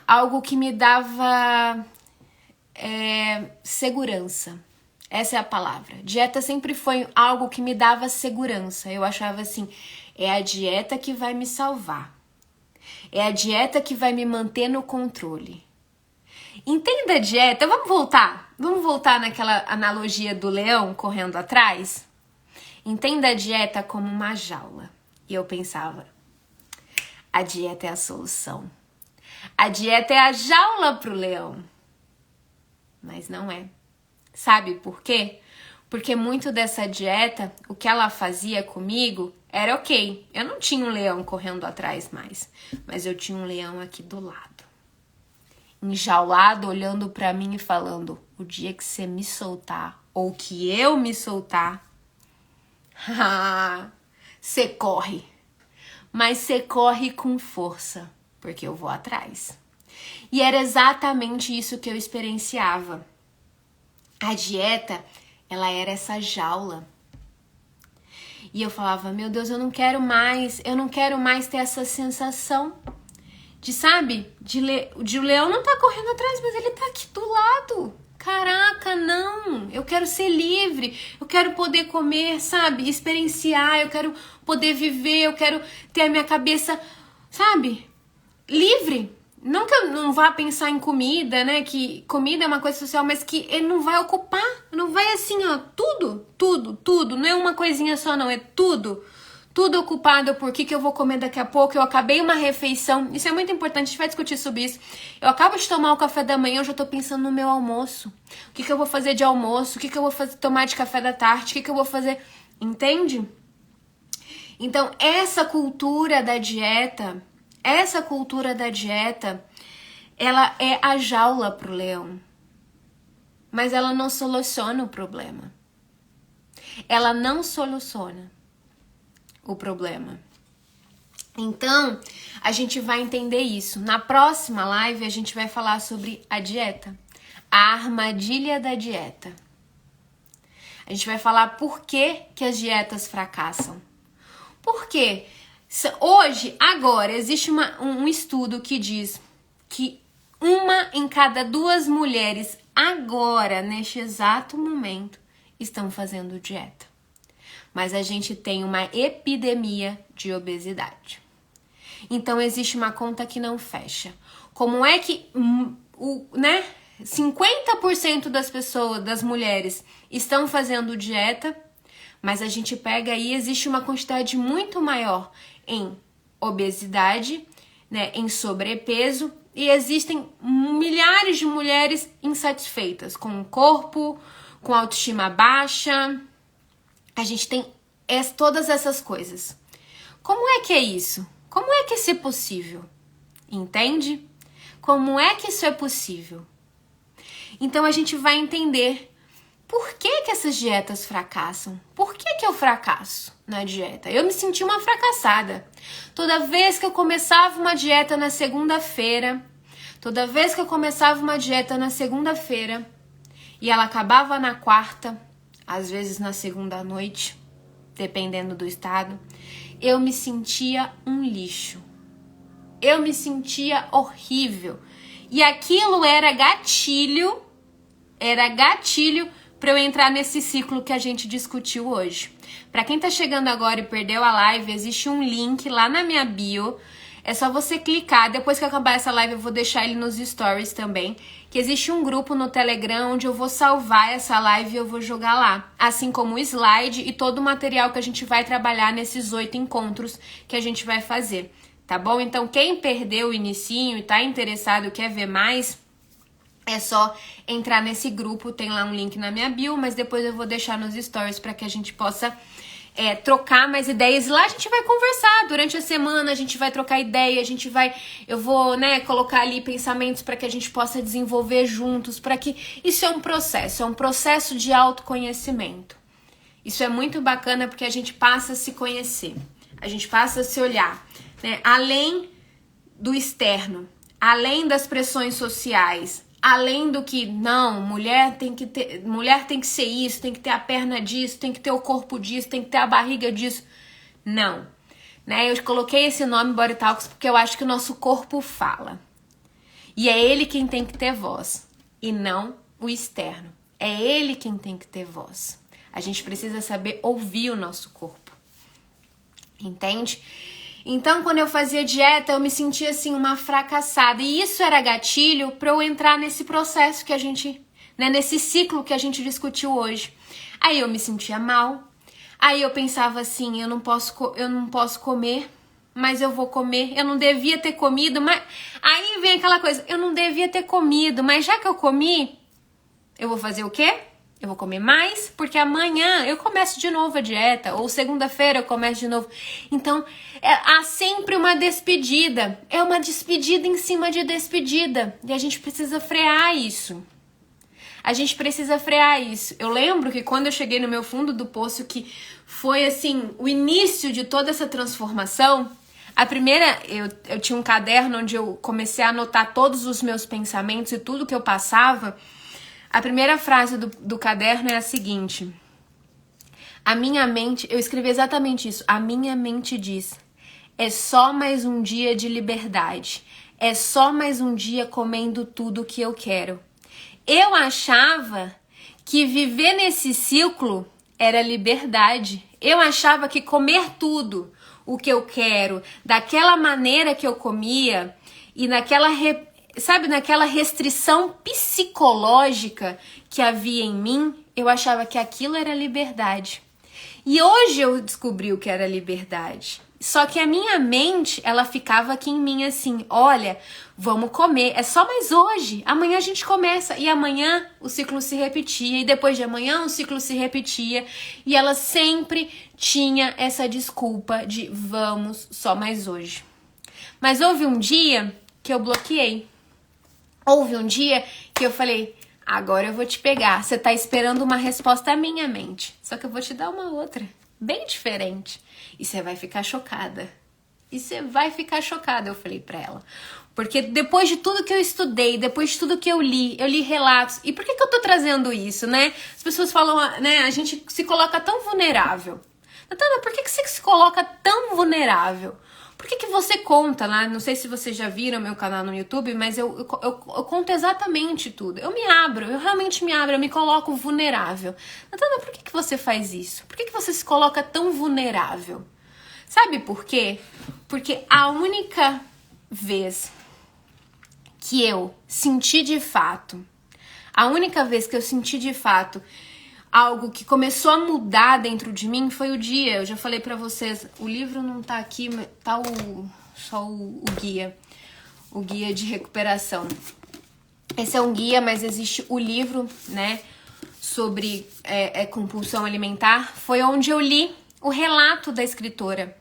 algo que me dava segurança. Essa é a palavra. Dieta sempre foi algo que me dava segurança. Eu achava assim, é a dieta que vai me salvar. É a dieta que vai me manter no controle. Entenda a dieta. Vamos voltar naquela analogia do leão correndo atrás? Entenda a dieta como uma jaula. E eu pensava, a dieta é a solução. A dieta é a jaula pro leão. Mas não é. Sabe por quê? Porque muito dessa dieta, o que ela fazia comigo era ok. Eu não tinha um leão correndo atrás mais, mas eu tinha um leão aqui do lado. enjaulado, olhando pra mim e falando: o dia que você me soltar, ou que eu me soltar, você corre. Mas você corre com força, porque eu vou atrás. E era exatamente isso que eu experienciava. A dieta, ela era essa jaula. E eu falava: meu Deus, eu não quero mais ter essa sensação de, sabe, de o leão não tá correndo atrás, mas ele tá aqui do lado. Caraca, não, eu quero ser livre, eu quero poder comer, sabe, experienciar, eu quero poder viver, eu quero ter a minha cabeça, sabe, livre. Não que eu não vá pensar em comida, né, que comida é uma coisa social, mas que ele não vai ocupar, não vai assim, ó, tudo, não é uma coisinha só não, é tudo ocupado por que eu vou comer daqui a pouco, eu acabei uma refeição, isso é muito importante, a gente vai discutir sobre isso, eu acabo de tomar o café da manhã, eu já tô pensando no meu almoço, o que eu vou fazer de almoço, o que eu vou tomar de café da tarde, o que eu vou fazer, entende? Então, essa cultura da dieta, ela é a jaula pro leão, mas ela não soluciona o problema, ela não soluciona o problema. Então, a gente vai entender isso. Na próxima live, a gente vai falar sobre a dieta, a armadilha da dieta. A gente vai falar por que as dietas fracassam. Por quê? Hoje, agora, existe um estudo que diz que 1 em cada 2 mulheres, agora, neste exato momento, estão fazendo dieta. Mas a gente tem uma epidemia de obesidade. Então, existe uma conta que não fecha. Como é que 50% das pessoas, das mulheres, estão fazendo dieta, mas a gente pega aí, existe uma quantidade muito maior em obesidade, né, em sobrepeso, e existem milhares de mulheres insatisfeitas com o corpo, com autoestima baixa. A gente tem todas essas coisas. Como é que é isso? Como é que isso é possível? Entende? Como é que isso é possível? Então a gente vai entender por que essas dietas fracassam. Por que eu fracasso na dieta? Eu me senti uma fracassada. Toda vez que eu começava uma dieta na segunda-feira, e ela acabava na quarta, às vezes na segunda noite, dependendo do estado, eu me sentia um lixo. Eu me sentia horrível. E aquilo era gatilho para eu entrar nesse ciclo que a gente discutiu hoje. Para quem tá chegando agora e perdeu a live, existe um link lá na minha bio. É só você clicar, depois que acabar essa live eu vou deixar ele nos stories também, que existe um grupo no Telegram onde eu vou salvar essa live e eu vou jogar lá, assim como o slide e todo o material que a gente vai trabalhar nesses 8 encontros que a gente vai fazer, tá bom? Então quem perdeu o inicinho e tá interessado e quer ver mais, é só entrar nesse grupo, tem lá um link na minha bio, mas depois eu vou deixar nos stories para que a gente possa trocar mais ideias. E lá a gente vai conversar durante a semana, a gente vai trocar ideia, eu vou, colocar ali pensamentos para que a gente possa desenvolver juntos, para que isso é um processo de autoconhecimento. Isso é muito bacana porque a gente passa a se conhecer, a gente passa a se olhar, né? Além do externo, além das pressões sociais, além do que, não, mulher tem que ser isso, tem que ter a perna disso, tem que ter o corpo disso, tem que ter a barriga disso. Não, né? Eu coloquei esse nome Body Talks porque eu acho que o nosso corpo fala. E é ele quem tem que ter voz, e não o externo. É ele quem tem que ter voz. A gente precisa saber ouvir o nosso corpo. Entende? Então, quando eu fazia dieta, eu me sentia assim, uma fracassada. E isso era gatilho para eu entrar nesse processo que a gente, nesse ciclo que a gente discutiu hoje. Aí eu me sentia mal. Aí eu pensava assim, eu não posso comer, mas eu vou comer. Eu não devia ter comido, mas... Aí vem aquela coisa, eu não devia ter comido, mas já que eu comi, eu vou fazer o quê? Eu vou comer mais porque amanhã eu começo de novo a dieta, ou segunda-feira eu começo de novo. Então, há sempre uma despedida. É uma despedida em cima de despedida. E a gente precisa frear isso. A gente precisa frear isso. Eu lembro que quando eu cheguei no meu fundo do poço, que foi assim, o início de toda essa transformação, a primeira, eu tinha um caderno onde eu comecei a anotar todos os meus pensamentos e tudo que eu passava. A primeira frase do caderno é a seguinte: a minha mente, eu escrevi exatamente isso, a minha mente diz, é só mais um dia de liberdade, é só mais um dia comendo tudo que eu quero. Eu achava que viver nesse ciclo era liberdade. Eu achava que comer tudo o que eu quero, daquela maneira que eu comia e naquela restrição psicológica que havia em mim, eu achava que aquilo era liberdade. E hoje eu descobri o que era liberdade. Só que a minha mente, ela ficava aqui em mim assim, olha, vamos comer, é só mais hoje, amanhã a gente começa. E amanhã o ciclo se repetia, e depois de amanhã o ciclo se repetia. E ela sempre tinha essa desculpa de vamos só mais hoje. Mas houve um dia que eu bloqueei. Houve um dia que eu falei, agora eu vou te pegar. Você tá esperando uma resposta à minha mente. Só que eu vou te dar uma outra, bem diferente. E você vai ficar chocada. E você vai ficar chocada, eu falei pra ela. Porque depois de tudo que eu estudei, depois de tudo que eu li relatos. E por que eu tô trazendo isso, né? As pessoas falam, né? A gente se coloca tão vulnerável. Natana, por que você se coloca tão vulnerável? Por que você conta lá? Não sei se vocês já viram meu canal no YouTube, mas eu conto exatamente tudo. Eu me abro, eu realmente me abro, eu me coloco vulnerável. Natana, por que você faz isso? Por que você se coloca tão vulnerável? Sabe por quê? Porque a única vez que eu senti de fato, algo que começou a mudar dentro de mim foi o dia. Eu já falei pra vocês, o livro não tá aqui, tá só o guia. O guia de recuperação. Esse é um guia, mas existe o livro, né? Sobre compulsão alimentar. Foi onde eu li o relato da escritora.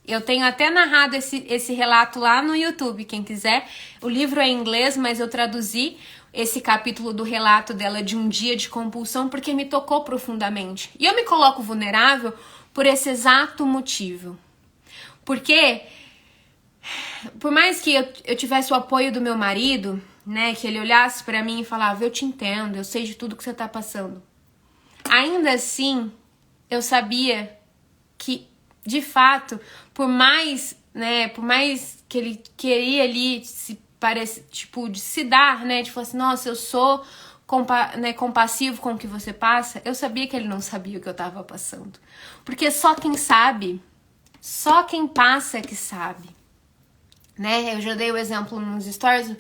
Eu tenho até narrado esse relato lá no YouTube, quem quiser. O livro é em inglês, mas eu traduzi esse capítulo do relato dela de um dia de compulsão porque me tocou profundamente. E eu me coloco vulnerável por esse exato motivo. Porque, por mais que eu tivesse o apoio do meu marido, né, que ele olhasse pra mim e falava, eu te entendo, eu sei de tudo que você tá passando. Ainda assim, eu sabia que, de fato, por mais que ele queria ali de se dar, né, de falar assim, nossa, eu sou compassivo com o que você passa, eu sabia que ele não sabia o que eu tava passando. Porque só quem sabe, só quem passa é que sabe, né? Eu já dei o exemplo nos stories,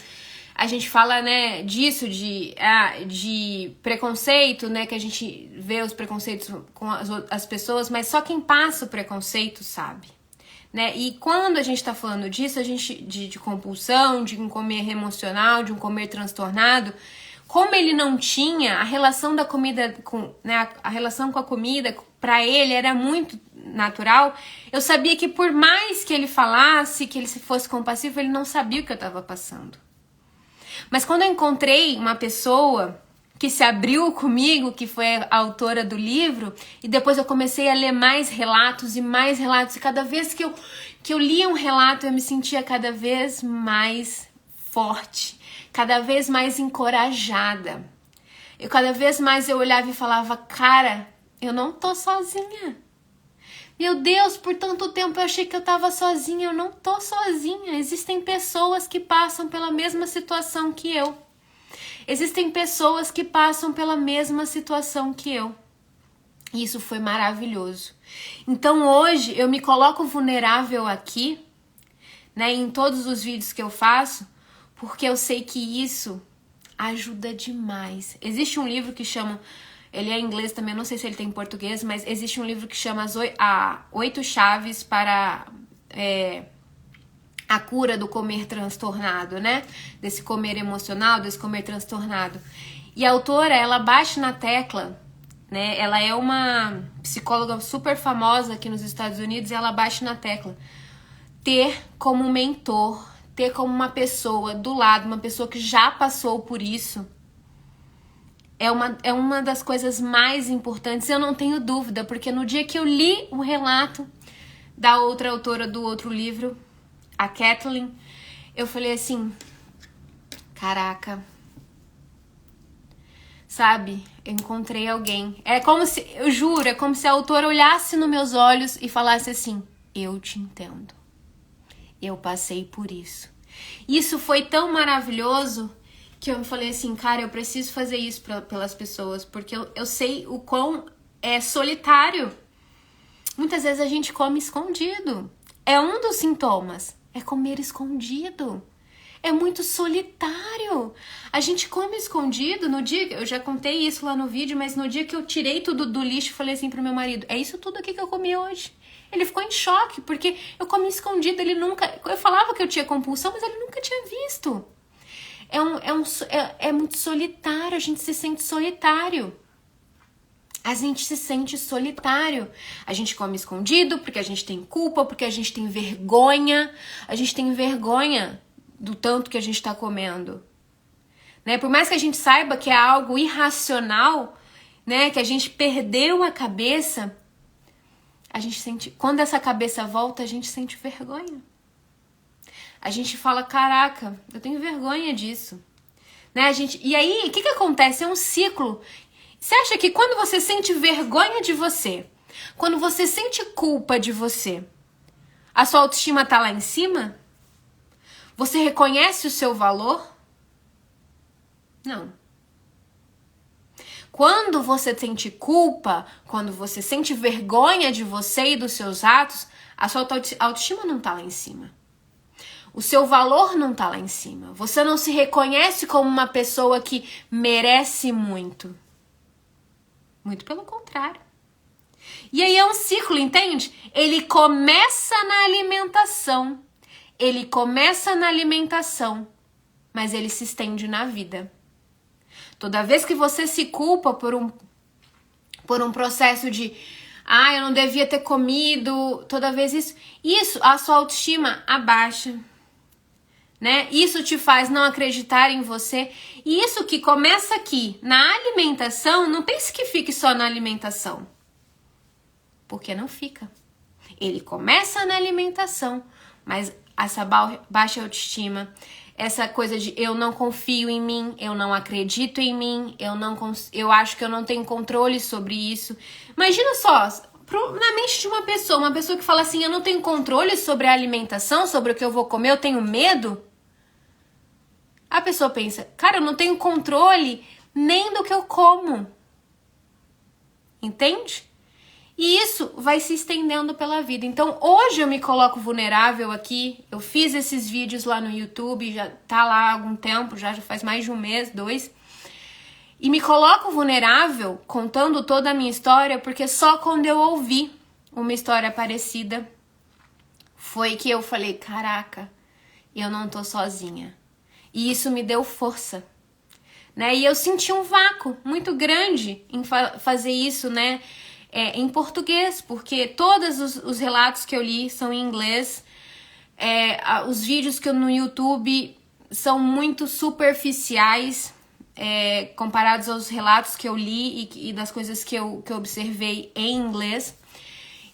a gente fala, né, disso, de preconceito, né, que a gente vê os preconceitos com as pessoas, mas só quem passa o preconceito sabe. Né? E quando a gente tá falando disso, a gente de compulsão, de um comer emocional, de um comer transtornado, como ele não tinha a relação da comida a relação com a comida, pra ele era muito natural, eu sabia que por mais que ele falasse, que ele fosse compassivo, ele não sabia o que eu tava passando. Mas quando eu encontrei uma pessoa que se abriu comigo, que foi a autora do livro, e depois eu comecei a ler mais relatos, e cada vez que eu lia um relato, eu me sentia cada vez mais forte, cada vez mais encorajada. Cada vez mais eu olhava e falava, cara, eu não tô sozinha. Meu Deus, por tanto tempo eu achei que eu tava sozinha, eu não tô sozinha. Existem pessoas que passam pela mesma situação que eu. Existem pessoas que passam pela mesma situação que eu. Isso foi maravilhoso. Então hoje eu me coloco vulnerável aqui, né, em todos os vídeos que eu faço, porque eu sei que isso ajuda demais. Existe um livro que chama, ele é em inglês também, não sei se ele tem em português, mas existe um livro que chama As 8 Chaves para a cura do comer transtornado, né? Desse comer emocional, desse comer transtornado. E a autora, ela bate na tecla né? Ela é uma psicóloga super famosa aqui nos Estados Unidos e ela bate na tecla. Ter como mentor, ter como uma pessoa do lado, uma pessoa que já passou por isso, é uma das coisas mais importantes, eu não tenho dúvida, porque no dia que eu li o relato da outra autora do outro livro, a Kathleen, eu falei assim, caraca, sabe, eu encontrei alguém. É como se, eu juro, é como se a autora olhasse nos meus olhos e falasse assim, eu te entendo. Eu passei por isso. Isso foi tão maravilhoso que eu falei assim, cara, eu preciso fazer isso pelas pessoas, porque eu sei o quão é solitário. Muitas vezes a gente come escondido. É um dos sintomas, é comer escondido. É muito solitário. A gente come escondido no dia... Eu já contei isso lá no vídeo, mas no dia que eu tirei tudo do lixo, eu falei assim pro meu marido, é isso tudo aqui que eu comi hoje. Ele ficou em choque, porque eu comi escondido, ele nunca... Eu falava que eu tinha compulsão, mas ele nunca tinha visto. É muito solitário, a gente se sente solitário. A gente se sente solitário. A gente come escondido porque a gente tem culpa, porque a gente tem vergonha. A gente tem vergonha do tanto que a gente tá comendo. Né? Por mais que a gente saiba que é algo irracional, né? Que a gente perdeu a cabeça, a gente sente... Quando essa cabeça volta, a gente sente vergonha. A gente fala, caraca, eu tenho vergonha disso. Né? E aí, o que acontece? É um ciclo. Você acha que quando você sente vergonha de você, quando você sente culpa de você, a sua autoestima tá lá em cima? Você reconhece o seu valor? Não. Quando você sente culpa, quando você sente vergonha de você e dos seus atos, a sua autoestima não tá lá em cima. O seu valor não tá lá em cima. Você não se reconhece como uma pessoa que merece muito. Muito pelo contrário. E aí é um ciclo, entende? Ele começa na alimentação. Ele começa na alimentação, mas ele se estende na vida. Toda vez que você se culpa por um processo de eu não devia ter comido, toda vez isso a sua autoestima abaixa. Né? Isso te faz não acreditar em você. E isso que começa aqui, na alimentação, não pense que fique só na alimentação. Porque não fica. Ele começa na alimentação, mas essa baixa autoestima, essa coisa de eu não confio em mim, eu não acredito em mim, eu acho que eu não tenho controle sobre isso. Imagina só, na mente de uma pessoa que fala assim, eu não tenho controle sobre a alimentação, sobre o que eu vou comer, eu tenho medo. A pessoa pensa, cara, eu não tenho controle nem do que eu como. Entende? E isso vai se estendendo pela vida. Então, hoje eu me coloco vulnerável aqui. Eu fiz esses vídeos lá no YouTube, já tá lá há algum tempo, já faz mais de um mês, 2. E me coloco vulnerável, contando toda a minha história, porque só quando eu ouvi uma história parecida, foi que eu falei, caraca, eu não tô sozinha. E isso me deu força, né? E eu senti um vácuo muito grande em fazer isso, né? Em português, porque todos os relatos que eu li são em inglês. Os vídeos que eu no YouTube são muito superficiais, comparados aos relatos que eu li e das coisas que eu observei em inglês.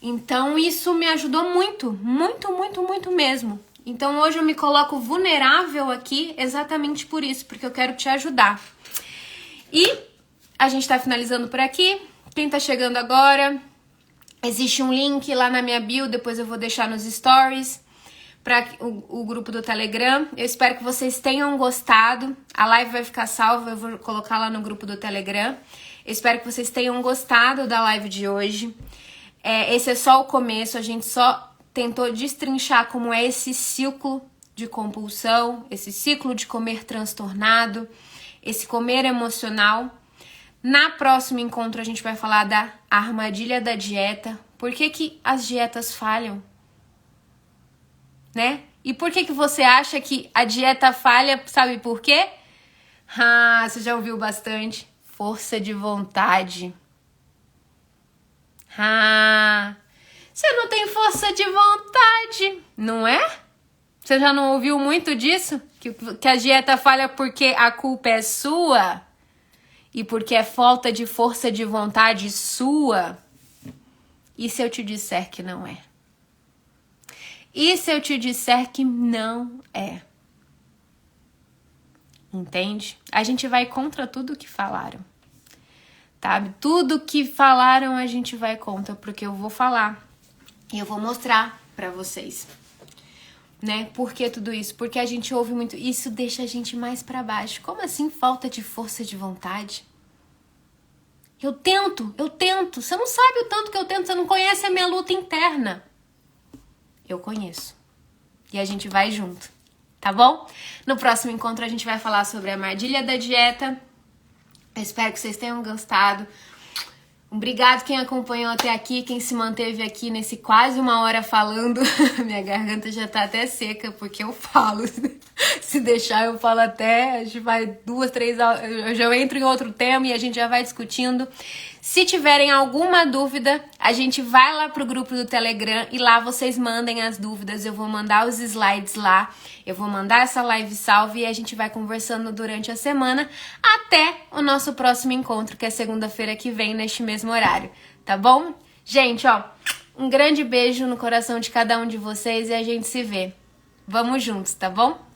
Então isso me ajudou muito, muito, muito, muito mesmo. Então hoje eu me coloco vulnerável aqui exatamente por isso, porque eu quero te ajudar. E a gente tá finalizando por aqui. Quem tá chegando agora, existe um link lá na minha bio, depois eu vou deixar nos stories, para o grupo do Telegram. Eu espero que vocês tenham gostado. A live vai ficar salva, eu vou colocar lá no grupo do Telegram. Eu espero que vocês tenham gostado da live de hoje. Esse é só o começo, a gente só tentou destrinchar como é esse ciclo de compulsão, esse ciclo de comer transtornado, esse comer emocional. Na próxima encontro a gente vai falar da armadilha da dieta. Por que as dietas falham? Né? E por que você acha que a dieta falha? Sabe por quê? Você já ouviu bastante. Força de vontade. Ah, você não tem força de vontade, não é? Você já não ouviu muito disso? Que a dieta falha porque a culpa é sua? E porque é falta de força de vontade sua? E se eu te disser que não é? E se eu te disser que não é? Entende? A gente vai contra tudo que falaram. Sabe? Tudo que falaram a gente vai contra, porque eu vou falar. E eu vou mostrar pra vocês. Né? Por que tudo isso? Porque a gente ouve muito. Isso deixa a gente mais pra baixo. Como assim falta de força de vontade? Eu tento. Você não sabe o tanto que eu tento, você não conhece a minha luta interna. Eu conheço. E a gente vai junto, tá bom? No próximo encontro a gente vai falar sobre a armadilha da dieta. Eu espero que vocês tenham gostado. Obrigado quem acompanhou até aqui, quem se manteve aqui nesse quase 1 hora falando. Minha garganta já tá até seca, porque eu falo. Se deixar, eu falo até, a gente vai 2, 3 horas, eu já entro em outro tema e a gente já vai discutindo. Se tiverem alguma dúvida, a gente vai lá pro grupo do Telegram e lá vocês mandem as dúvidas. Eu vou mandar os slides lá, eu vou mandar essa live salve e a gente vai conversando durante a semana até o nosso próximo encontro, que é segunda-feira que vem, neste mesmo horário, tá bom? Gente, ó, um grande beijo no coração de cada um de vocês e a gente se vê. Vamos juntos, tá bom?